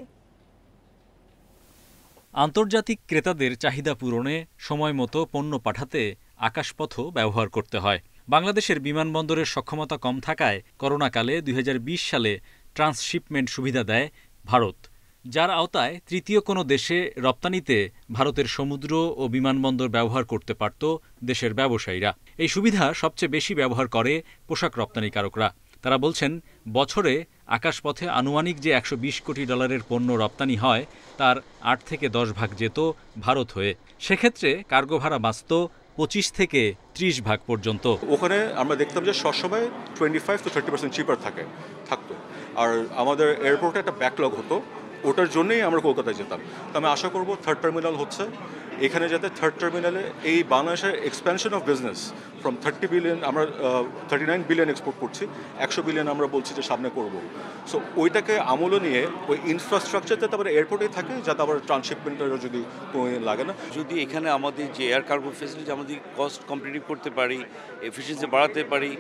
আন্তর্জাতিক ক্রেতাদের চাহিদা পূরণে সময়মতো পণ্য পাঠাতে আকাশপথও ব্যবহার করতে হয়। বাংলাদেশের বিমানবন্দরের সক্ষমতা কম থাকায় করোনাকালে 2020 সালে ট্রান্সশিপমেন্ট সুবিধা দেয় ভারত, যার আওতায় তৃতীয় কোনো দেশে রপ্তানিতে ভারতের সমুদ্র ও বিমানবন্দর ব্যবহার করতে পারত দেশের ব্যবসায়ীরা। এই সুবিধা সবচেয়ে বেশি ব্যবহার করে পোশাক রপ্তানিকারকরা। তারা বলছেন, বছরে আকাশপথে আনুমানিক যে $120 কোটি পণ্য রপ্তানি হয় তার 8 থেকে 10 ভাগ যেত ভারত হয়ে। সেক্ষেত্রে কার্গো ভাড়া বাঁচত 25 থেকে 30 ভাগ পর্যন্ত।
ওখানে আমরা দেখতাম যে সবসময় 25 to 30% চিপার থাকতো, আর আমাদের এয়ারপোর্টে একটা ব্যাকলগ হতো। ওটার জন্যই আমরা কলকাতায় যেতাম। তো আমি আশা করব থার্ড টার্মিনাল হচ্ছে এখানে, যাতে থার্ড টার্মিনালে এই বাংলাদেশের expansion of business from 30 billion, আমরা 39 বিলিয়ন এক্সপোর্ট করছি, 100 বিলিয়ন আমরা বলছি যে সামনে করব। সো ওইটাকে আমলে নিয়ে ওই ইনফ্রাস্ট্রাকচারটা তারপরে এয়ারপোর্টেই থাকে, যাতে আবার ট্রান্সশিপমেন্টেরও যদি কোনো লাগে না।
যদি এখানে আমাদের যে এয়ার কার্গো ফেসিলিটি আমাদের কস্ট কম্পিটিভ করতে পারি, এফিসিয়েন্সি বাড়াতে পারি,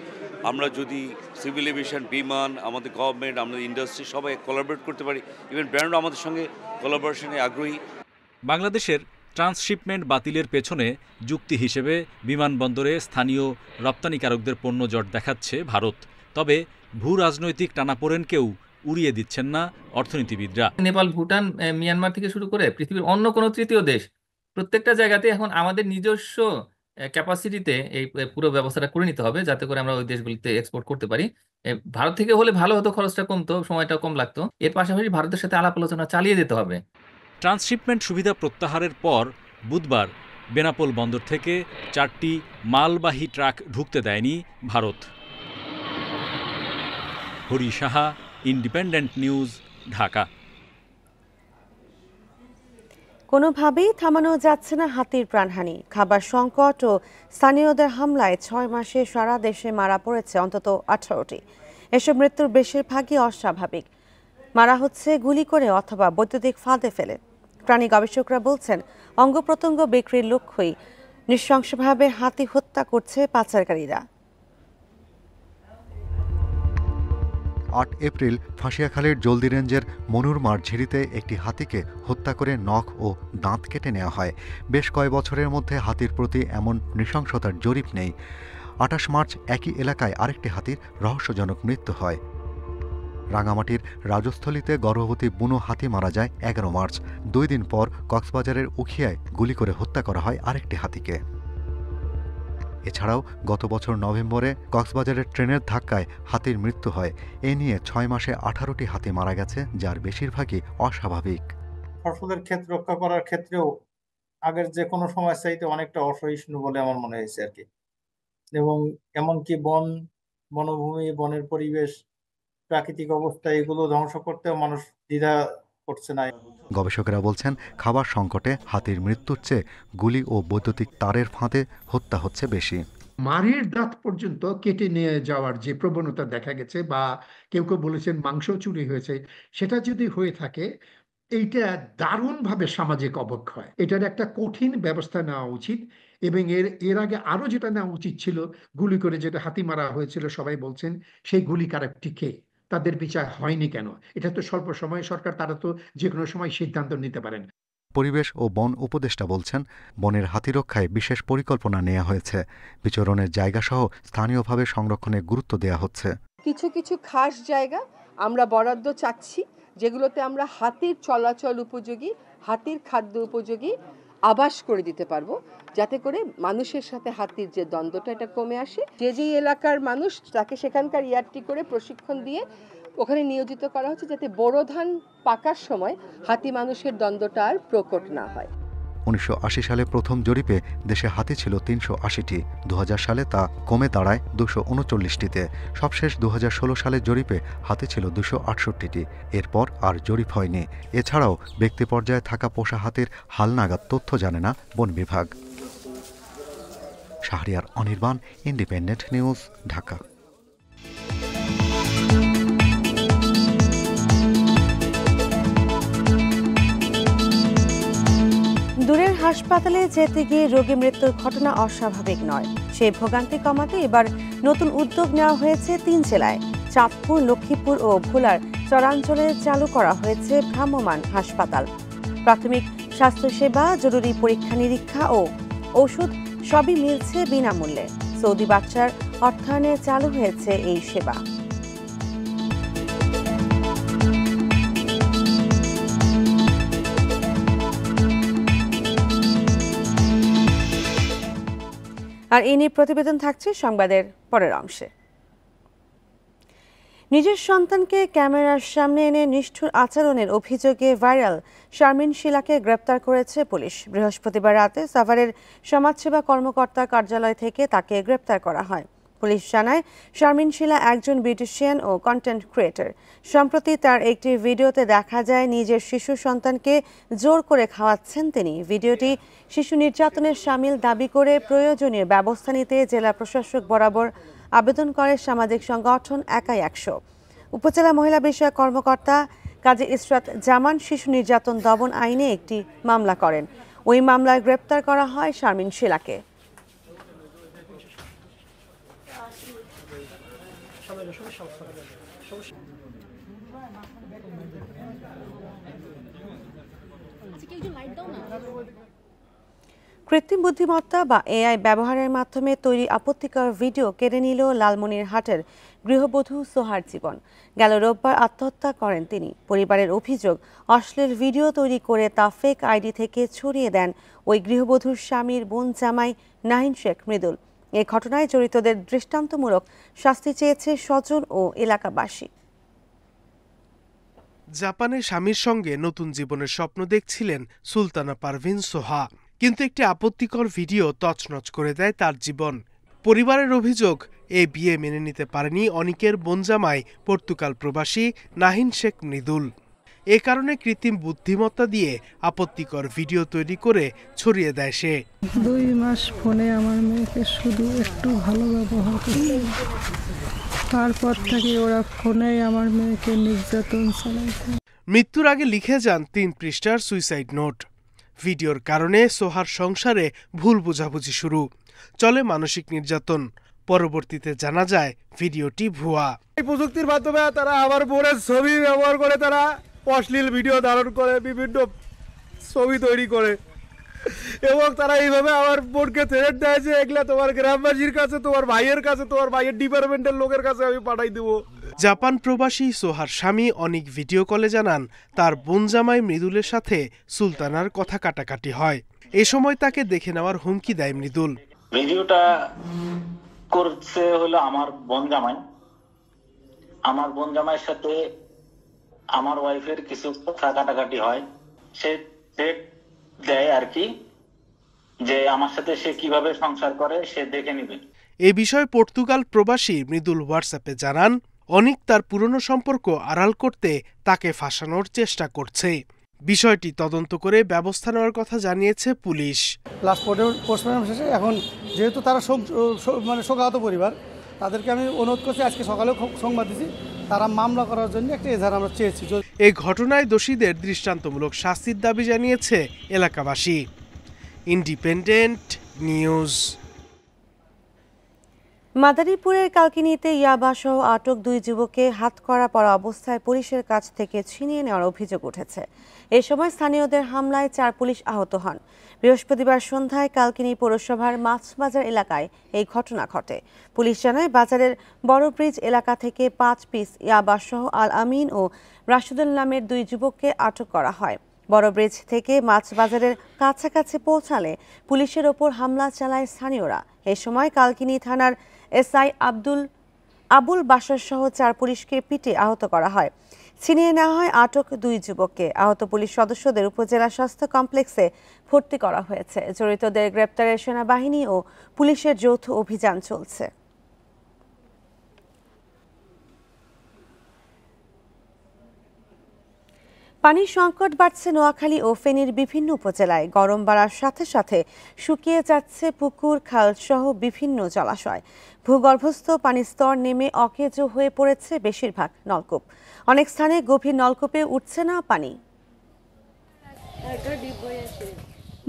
আমরা যদি সিভিল এভিয়েশন, বিমান, আমাদের গভর্নমেন্ট, আমাদের ইন্ডাস্ট্রি সবাই কোলাবরেট করতে পারি, ইভেন ব্র্যান্ডও আমাদের সঙ্গে কোলাবোরেশনে আগ্রহী।
বাংলাদেশের ট্রান্সশিপমেন্ট বাতিলের পেছনে যুক্তি হিসেবে বিমানবন্দরে স্থানীয় রপ্তানিকারকদের পণ্য জট দেখাচ্ছে ভারত। তবে ভূ রাজনৈতিক টানাপোড়েনকেও উড়িয়ে দিচ্ছেন না অর্থনীতিবিদরা।
নেপাল, ভুটান, মিয়ানমার থেকে শুরু করে পৃথিবীর অন্য কোনো তৃতীয় দেশ, প্রত্যেকটা জায়গাতে এখন আমাদের নিজস্ব ক্যাপাসিটিতে এই পুরো ব্যবস্থাটা করে নিতে হবে, যাতে করে আমরা ওই দেশগুলিতে এক্সপোর্ট করতে পারি। ভারত থেকে হলে ভালো হতো, খরচটা কমতো, সময়টা কম লাগতো। এর পাশাপাশি ভারতের সাথে আলাপ আলোচনা চালিয়ে যেতে হবে।
ট্রান্সশিপমেন্ট সুবিধা প্রত্যাহারের পর বুধবার বেনাপোল বন্দর থেকে 4টি মালবাহী ট্রাক ঢুকতে দেয়নি ভারত। Hari Saha, independent news, Dhaka.
কোনোভাবেই থামানো যাচ্ছে না হাতির প্রাণহানি। খাবার সংকট ও স্থানীয়দের হামলায় 6 মাসে সারা দেশে মারা পড়েছে অন্তত 18টি। এসব মৃত্যুর বেশিরভাগই অস্বাভাবিক। মারা হচ্ছে গুলি করে অথবা বৈদ্যুতিক ফাঁদে ফেলে। প্রাণী গবেষকরা বলছেন, অঙ্গ প্রত্যঙ্গ বিক্রির লক্ষ্যই নৃশংসভাবে হাতি হত্যা করছে পাচারকারীরা।
৮ এপ্রিল ফাঁসিয়াখালীর জলদি রেঞ্জের মনুরমার ঝিরিতে একটি হাতিকে হত্যা করে নখ ও দাঁত কেটে নেওয়া হয়। বেশ কয়েক বছরের মধ্যে হাতির প্রতি এমন নৃশংসতার জরিপ নেই। ২৮ মার্চ একই এলাকায় আরেকটি হাতির রহস্যজনক মৃত্যু হয়। রাঙামাটির রাজস্থলীতে গর্ভবতী বুনো হাতি মারা যায় ১১ মার্চ। ২ দিন পর কক্সবাজারের উখিয়ায় গুলি করে হত্যা করা হয় আরেকটি হাতিকে। এছাড়াও গত বছর নভেম্বরে কক্সবাজারের ট্রেনের ধাক্কায় হাতির মৃত্যু হয়। এ নিয়ে ৬ মাসে ১৮টি হাতি মারা গেছে, যার বেশিরভাগই অস্বাভাবিক।
ফসলের ক্ষেত রক্ষা করার ক্ষেত্রেও আগের যে কোনো সময় চাইতে অনেকটা অসহিষ্ণু বলে আমার মনে হয়েছে আর কি। এবং এমনকি বনভূমি, বনের পরিবেশ, প্রাকৃতিক অবস্থা এগুলো ধ্বংস করতেও মানুষ দ্বিধা করছে না।
গবেষকেরা বলছেন, খাবার সংকটে হাতির মৃত্যুর চেয়ে গুলি ও বৈদ্যুতিক তারের ফাঁদে হত্যা হচ্ছে বেশি।
মাড়ির দাঁত পর্যন্ত কেটে নিয়ে যাওয়ার যে প্রবণতা দেখা গেছে, বা কেউ কেউ বলেছেন মাংস চুরি হয়েছে, সেটা যদি হয়ে থাকে এইটা দারুণভাবে সামাজিক অবক্ষয়। এটার একটা কঠিন ব্যবস্থা নেওয়া উচিত। এবং এর আগে আরো যেটা নেওয়া উচিত ছিল, গুলি করে যেটা হাতি মারা হয়েছিল, সবাই বলছেন সেই গুলিকারকটি কে, তাদের বিচার হয়নি কেন? এটা তো স্বল্প সময় সরকার, তারা তো যে কোনো সময় সিদ্ধান্ত নিতে পারেন।
পরিবেশ ও বন উপদেষ্টা বলছেন, বনের হাতি রক্ষায় বিশেষ পরিকল্পনা নেওয়া হয়েছে। বিচরণের জায়গাসহ স্থানীয়ভাবে সংরক্ষণে গুরুত্ব দেওয়া হচ্ছে।
কিছু কিছু খাস জায়গা আমরা বরাদ্দ চাচ্ছি, যেগুলোতে আমরা হাতির চলাচল উপযোগী, হাতির খাদ্য উপযোগী আবাস করে দিতে পারবো, যাতে করে মানুষের সাথে হাতির যে দ্বন্দ্বটা এটা কমে আসে। যে এলাকার মানুষ, তাকে সেখানকার ইয়ারটি করে প্রশিক্ষণ দিয়ে ওখানে নিয়োজিত করা হচ্ছে, যাতে বোরো ধান পাকার সময় হাতি মানুষের দ্বন্দ্বটা আর প্রকট না হয়।
১৯৮০ সালে প্রথম জরিপে দেশে হাতি ছিল ৩৮০টি। ২০০০ সালে তা কমে দাঁড়ায় ২৩৯টিতে। সবশেষ ২০১৬ সালের জরিপে হাতি ছিল ২৬৮টি। এরপর আর জরিপ হয়নি। এছাড়াও ব্যক্তি পর্যায়ে থাকা পোষা হাতির হালনাগাদ তথ্য জানে না বন বিভাগ। Shahriar Anirban, independent news, Dhaka.
দূরের হাসপাতালে যেতে গিয়ে রোগী মৃত্যুর ঘটনা অস্বাভাবিক নয়। সেই ভোগান্তি কমাতে এবার নতুন উদ্যোগ নেওয়া হয়েছে ৩ জেলায়। চাঁদপুর, লক্ষ্মীপুর ও ভোলার চরাঞ্চলে চালু করা হয়েছে ভ্রাম্যমাণ হাসপাতাল। প্রাথমিক স্বাস্থ্যসেবা, জরুরি পরীক্ষা নিরীক্ষা ও ওষুধ সবই মিলছে বিনামূল্যে। সৌদি বাচ্চার অর্থায়নে চালু হয়েছে এই সেবা। আর এই নিয়ে প্রতিবেদন থাকছে সংবাদের পরের অংশে। নিজের সন্তানকে ক্যামেরার সামনে এনে নিষ্ঠুর আচরণের অভিযোগে ভাইরাল শারমিন শিলাকে গ্রেপ্তার করেছে পুলিশ। বৃহস্পতিবার রাতে সাভারের সমাজসেবা কর্মকর্তার কার্যালয় থেকে তাকে গ্রেপ্তার করা হয়। পুলিশ জানায়, শারমিন শিলা একজন বিউটিশিয়ান ও কন্টেন্ট ক্রিয়েটর। সম্প্রতি তার একটি ভিডিওতে দেখা যায় নিজের শিশু সন্তানকে জোর করে খাওয়াচ্ছেন তিনি। ভিডিওটি শিশু নির্যাতনের শামিল দাবি করে প্রয়োজনীয় ব্যবস্থা নিতে জেলা প্রশাসক বরাবর আবেদন করে সামাজিক সংগঠন একাই ১০০। উপজেলা মহিলা বিষয়ক কর্মকর্তা কাজী ইসরাত জামান শিশু নির্যাতন দমন আইনে একটি মামলা করেন। ওই মামলায় গ্রেপ্তার করা হয় শারমিন শিলাকে। কৃত্রিম বুদ্ধিমত্তা বা এআই ব্যবহারের মাধ্যমে তৈরি আপত্তিকর ভিডিও কেড়ে নিল লালমনিরহাটের গৃহবধূ সোহার জীবন। গেল রোববার আত্মহত্যা করেন তিনি। পরিবারের অভিযোগ, অশ্লীল ভিডিও তৈরি করে তা ফেক আইডি থেকে ছড়িয়ে দেন ওই গৃহবধূর স্বামীর বোন জামাই নাহিন শেখ মৃদুল। এ ঘটনায় জড়িতদের দৃষ্টান্তমূলক শাস্তি চেয়েছে স্বজন ও এলাকাবাসী।
জাপানে স্বামীর সঙ্গে নতুন জীবনের স্বপ্ন দেখছিলেন সুলতানা পারভিন সোহা, কিন্তু একটি আপত্তিকর ভিডিও তছনছ করে দেয় তার জীবন। পরিবারের অভিযোগ, এই বিয়ে মেনে নিতে পারেনি অনিকের বোন জামাই পর্তুগাল প্রবাসী নাহিন শেখ মৃদুল। এ কারণে কৃত্রিম বুদ্ধিমত্তা দিয়ে আপত্তিকর ভিডিও তৈরি করে ছড়িয়ে দেয় সে।
2 মাস ফোনে আমার মেয়েকে শুধু একটু ভালো ব্যবহার করতে, তারপর থেকে ওরা ফোনেই আমার মেয়েকে নির্যাতন চালাইছে।
মৃত্যুর আগে লিখে যান 3 পৃষ্ঠার সুইসাইড নোট। ভিডিওর কারণে সোহার সংসারে ভুল বোঝাবুঝি শুরু, চলে মানসিক নির্যাতন। পরবর্তীতে জানা যায় ভিডিওটি ভুয়া।
এই প্রযুক্তির মাধ্যমে তারা আমার বোনের ছবি ব্যবহার করে তারা অশ্লীল ভিডিও ধারণ করে, বিভিন্ন ছবি তৈরি করে এবং তারা এইভাবে আমার বোনকে থ্রেট দেয় যে এগুলা তোমার গ্রামবাসীর কাছে, তোমার ভাইয়ের কাছে, তোমার ভাইয়ের ডিপার্টমেন্টের লোকের কাছে আমি পাঠাই দেব।
জাপান প্রবাসী সোহার স্বামী অনেক ভিডিও কলে জানান তার বোন জামাই মৃদুলের সাথে সুলতানার কথা কাটাকাটি হয়। এ সময় তাকে দেখে নেওয়ার হুমকি দেয় মৃদুল।
ভিডিওটা করছে হলো আমার বোন জামাই। আমার বোন জামাইয়ের সাথে আমার ওয়াইফের কিছু কথা কাটাকাটি হয়। সে থ্রেট দেয় আর কি, যে আমার সাথে সে কিভাবে সংসার করে সে দেখে নেবে।
এ বিষয়ে পর্তুগাল প্রবাসী মৃদুল হোয়াটসঅ্যাপে জানান অনেক তার পুরনো সম্পর্ক আড়াল করতে তাকে ফাঁসানোর চেষ্টা করছে। বিষয়টি তদন্ত করে ব্যবস্থা নেওয়ার কথা জানিয়েছে পুলিশ।
লাস্ট পোস্টমর্টম শেষে এখন যেহেতু তারা মানে শোকাহত পরিবার, তাদেরকে আমি অনুরোধ করছি, আজকে সকালেও সংবাদ দিয়েছি, তারা মামলা করার জন্য একটা এজাহার আমরা চেয়েছি।
এই ঘটনায় দোষীদের দৃষ্টান্তমূলক শাস্তির দাবি জানিয়েছে এলাকাবাসী। Independent news.
মাদারীপুরের কালকিনিতে ইয়াবাসহ আটক 2 যুবককে হাতকড়া পরা অবস্থায় পুলিশের কাছ থেকে ছিনিয়ে নেওয়ার অভিযোগ উঠেছে। এ সময় স্থানীয়দের হামলায় 4 পুলিশ আহত হন। বৃহস্পতিবার সন্ধ্যায় কালকিনি পৌরসভার মাছবাজার এলাকায় এই ঘটনা ঘটে। পুলিশ জানায় বাজারের বড় ব্রিজ এলাকা থেকে 5 পিস ইয়াবাসহ আল আমিন ও রাশিদুল নামের 2 যুবককে আটক করা হয়। বড় ব্রিজ থেকে মাছবাজারের কাছাকাছি পৌঁছালে পুলিশের ওপর হামলা চালায় স্থানীয়রা। এ সময় কালকিনি থানার এসআই আবুল বাশার সহ 4 পুলিশকে পিটে আহত করা হয়। ছিনিয়ে নেওয়া হয় আটক 2 যুবককে। আহত পুলিশ সদস্যদের উপজেলা স্বাস্থ্য কমপ্লেক্সে ভর্তি করা হয়েছে। জড়িতদের গ্রেপ্তারে সেনাবাহিনী ও পুলিশের যৌথ অভিযান চলছে। পানির সংকট বাড়ছে নোয়াখালী ও ফেনীর বিভিন্ন উপজেলায়। গরম বাড়ার সাথে সাথে শুকিয়ে যাচ্ছে পুকুর, খাল সহ বিভিন্ন জলাশয়। ভূগর্ভস্থ পানির স্তর নেমে অকেজো হয়ে পড়েছে বেশিরভাগ নলকূপ। অনেক স্থানে গভীর নলকূপে উঠছে না পানি।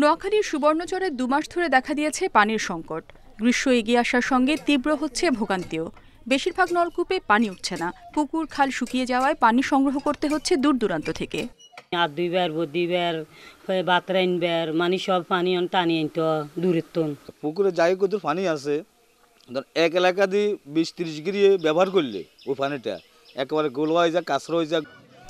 নোয়াখালীর সুবর্ণচরে 2 মাস ধরে দেখা দিয়েছে পানির সংকট। গ্রীষ্ম এগিয়ে আসার সঙ্গে তীব্র হচ্ছে ভোগান্তিও। বেশিরভাগ নলকূপে পানি উঠছে না। পুকুর, খাল শুকিয়ে যাওয়ায় পানি সংগ্রহ করতে হচ্ছে দূর দূরান্ত থেকে।
আর 2 বার 2 বার হয়ে বাতরাইন বার মানে সব পানি টানি আনতো দূরের তো।
পুকুরে যাই কত পানি আছে, ধর এক এলাকা দিয়ে 20-30 গিরিয়ে ব্যবহার করলে ওই পানিটা একেবারে গোল হয়ে যায়, কাঁচরা হয়ে যায়।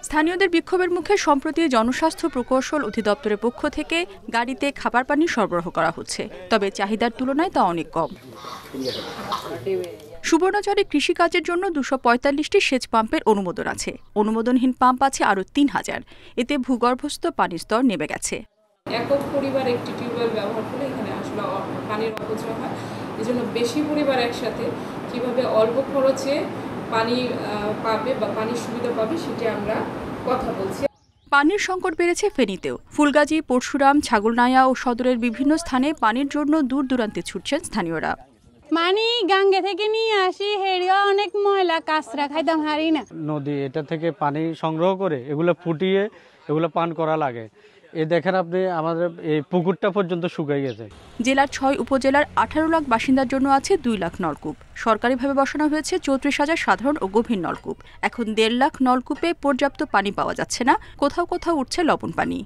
স্থানীয়দের বিক্ষোভের মুখে সম্প্রতি জনস্বাস্থ্য প্রকৌশল অধিদপ্তরের পক্ষ থেকে গাড়িতে খাবার পানি সরবরাহ করা হচ্ছে, তবে চাহিদার তুলনায় তা অনেক কম। সুবর্ণচরে কৃষিকাজের জন্য 245টি সেচ পাম্পের অনুমোদন আছে। অনুমোদনহীন পাম্প আছে আরও 3000। এতে ভূগর্ভস্থ পানির স্তর নেমে গেছে।
একক পরিবার একটি টিউবওয়েল ব্যবহার করলে এখানে আসলে পানির অপচয় হয়। এজন্য বেশি পরিবার একসাথে কিভাবে অল্প খরচে পানি পাবে বা পানির সুবিধা পাবে সেটা আমরা কথা বলছি।
পানির সংকট বেড়েছে ফেনীতেও। ফুলগাজী, পরশুরাম, ছাগলনাইয়া ও সদরের বিভিন্ন স্থানে পানির জন্য দূর দূরান্তে ছুটছেন স্থানীয়রা।
পানি গাঙ্গে থেকে নিয়ে আসি, হেড়িও অনেক ময়লা, কাঁচরা খাইতাম হারি না।
নদী এটা থেকে পানি সংগ্রহ করে এগুলো ফুটিয়ে এগুলো পান করা লাগে। দেখেন আপনি আমাদের এই পুকুরটা পর্যন্ত শুকিয়ে গেছে।
জেলার 6 উপজেলার 18 লাখ বাসিন্দার জন্য আছে 2 লাখ নলকূপ। সরকারিভাবে বসানো হয়েছে 34,000 সাধারণ ও গভীর নলকূপ। এখন 1.5 লাখ নলকূপে পর্যাপ্ত পানি পাওয়া যাচ্ছে না, কোথাও কোথাও উঠছে লবণ পানি।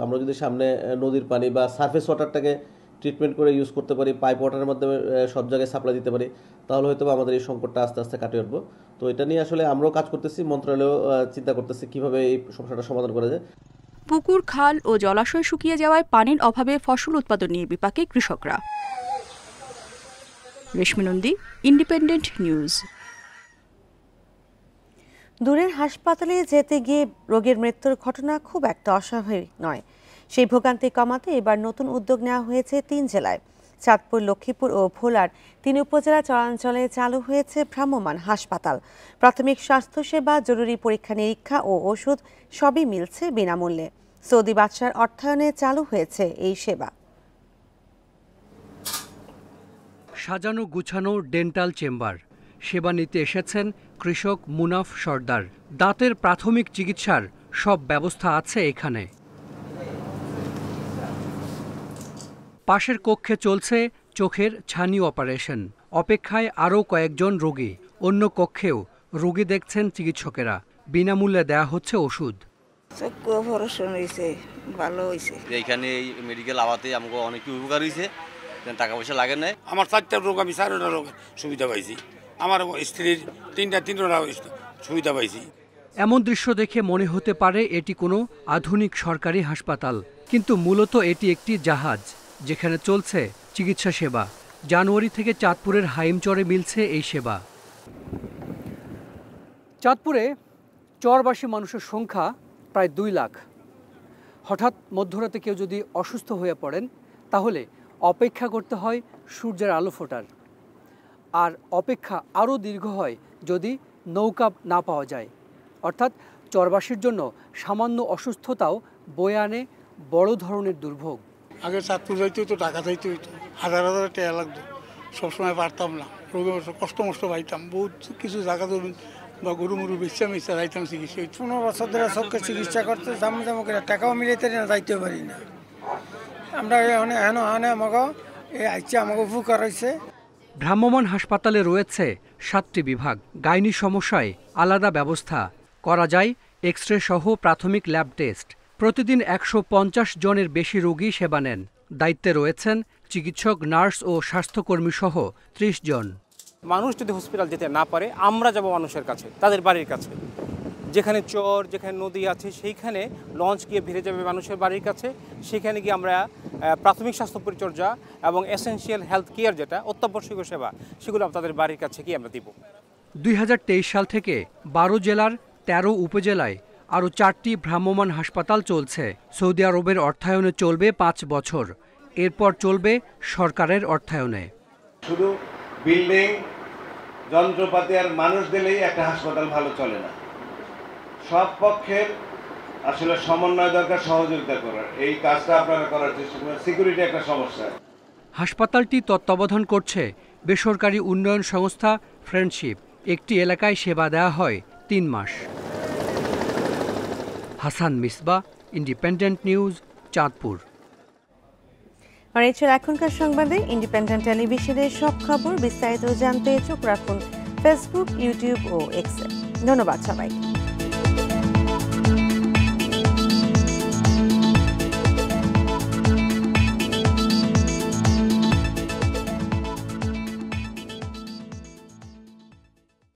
আমরা যদি সামনে নদীর পানি বা সারফেস ওয়াটারটাকে ট্রিটমেন্ট করে ইউজ করতে পারি, পাইপ ওয়াটারের মাধ্যমে সব জায়গায় সাপ্লাই দিতে পারি, তাহলে হয়তো আমাদের এই সংকটটা আস্তে আস্তে কাটিয়ে উঠবো। তো এটা নিয়ে আসলে আমরাও কাজ করতেছি, মন্ত্রণালয়েও চিন্তা করতেছি কিভাবে এই সমস্যাটা সমাধান করা যায়।
পুকুর, খাল ও জলাশয় শুকিয়ে যাওয়ায় পানির অভাবে ফসল উৎপাদন নিয়ে বিপাকে কৃষকরা। রেশমি নন্দী, ইন্ডিপেন্ডেন্ট নিউজ।
দূরের হাসপাতালে যেতে গিয়ে রোগীর মৃত্যুর ঘটনা খুব একটা অস্বাভাবিক নয়। সেই ভোগান্তি কমাতে এবার নতুন উদ্যোগ নেওয়া হয়েছে 3 জেলায়। চাঁদপুর, লক্ষ্মীপুর ও ভোলার 3 উপজেলা চরাঞ্চলে চালু হয়েছে ভ্রাম্যমাণ হাসপাতাল। প্রাথমিক স্বাস্থ্যসেবা, জরুরি পরীক্ষা নিরীক্ষা ও ওষুধ সবই মিলছে বিনামূল্যে। সৌদি বাদশার অর্থায়নে চালু হয়েছে এই সেবা।
সাজানো গুছানো ডেন্টাল চেম্বার, সেবা নিতে এসেছেন কৃষক মুনাফ সর্দার। দাঁতের প্রাথমিক চিকিৎসার সব ব্যবস্থা আছে এখানে। পাশের কক্ষে চলছে চোখের ছানি অপারেশন। অপেক্ষায় আরও কয়েকজন রোগী। অন্য কক্ষেও রোগী দেখছেন চিকিৎসকেরা। বিনামূল্যে দেয়া হচ্ছে ওষুধ।
চক্ষু অপারেশন হয়েছে, ভালো হয়েছে।
এইখানে এই মেডিকেল আওয়াতে আমাকে অনেক উপকার হয়েছে, টাকা পয়সা লাগে না।
আমার 4টা রোগ, আমি 4টা রোগের সুবিধা পাইছি। আমার স্ত্রীর 3টা সুবিধা পাইছি।
এমন দৃশ্য দেখে মনে হতে পারে এটি কোনো আধুনিক সরকারি হাসপাতাল, কিন্তু মূলত এটি একটি জাহাজ যেখানে চলছে চিকিৎসা সেবা। জানুয়ারি থেকে চাঁদপুরের হাইমচরে মিলছে এই সেবা। চাঁদপুরে চরবাসী মানুষের সংখ্যা প্রায় 2 লাখ। হঠাৎ মধ্যরাতে কেউ যদি অসুস্থ হয়ে পড়েন তাহলে অপেক্ষা করতে হয় সূর্যের আলো ফোটার। আর অপেক্ষা আরও দীর্ঘ হয় যদি নৌকা না পাওয়া যায়। অর্থাৎ চরবাসীর জন্য সামান্য অসুস্থতাও বয়ে আনে বড় ধরনের দুর্ভোগ।
আগে চাঁদপুর যাইতে হইতো, টাকা যাইতে হইতো, হাজার হাজার টাকা লাগতো, সবসময় পারতাম না। রোগে কষ্ট মষ্ট পাইতাম, বহুত কিছু জায়গা ধরুন বা গরু মরু বেচা মেচা যাইতাম চিকিৎসা।
15 বছর ধরে চোখের চিকিৎসা করতে জামু করে টাকাও মিলাইতে না, যাইতে পারি না। আমরা আমাকে উপকার হয়েছে।
ভ্রাম্যমাণ হাসপাতালে রয়েছে 7টি বিভাগ। গাইনি সমস্যায় আলাদা ব্যবস্থা করা যায়, এক্স-রে সহ প্রাথমিক ল্যাব টেস্ট। প্রতিদিন 150 জনের বেশি রোগী সেবা নেন। দায়িত্বে রয়েছেন চিকিৎসক, নার্স ও স্বাস্থ্যকর্মী সহ 30 জন।
মানুষ যদি হসপিটাল যেতে না পারে, আমরা যাব মানুষের কাছে, তাদের বাড়ির কাছে। যেখানে চর, যেখানে নদী আছে, সেইখানে লঞ্চ গিয়ে ভিড়ে যাবে মানুষের বাড়ির কাছে। সেখানে গিয়ে আমরা প্রাথমিক স্বাস্থ্য পরিচর্যা এবং এসেনশিয়াল হেলথ কেয়ার, যেটা অত্যাবশ্যকীয় সেবা, সেগুলো তাদের বাড়ির কাছে গিয়ে আমরা দিব।
2023 সাল থেকে 12 জেলার 13 উপজেলায় আরও 4টি ভ্রাম্যমাণ হাসপাতাল চলছে। সৌদি আরবের অর্থায়নে চলবে 5 বছর। এরপর চলবে সরকারের অর্থায়নে।
শুধু বিল্ডিং, যন্ত্রপাতি আর মানুষ দিলেই একটা হাসপাতাল ভালো চলে না। সব পক্ষের আসলে সমন্বয় দরকার, সহযোগিতা করার। এই কাজটা আপনারা করার চেষ্টা করেন। সিকিউরিটি একটা সমস্যা।
হাসপাতালটি তত্ত্বাবধান করছে বেসরকারি উন্নয়ন সংস্থা ফ্রেন্ডশিপ। একটি এলাকায় সেবা দেওয়া হয় 3 মাস। Hasan Misba, independent news, Chandpur.
আর এই ছিল এখনকার সংবাদে। ইন্ডিপেন্ডেন্ট টেলিভিশনের সব খবর বিস্তারিত জানতে চোখ রাখুন ফেসবুক, ইউটিউব ও এক্সে। ধন্যবাদ সবাইকে।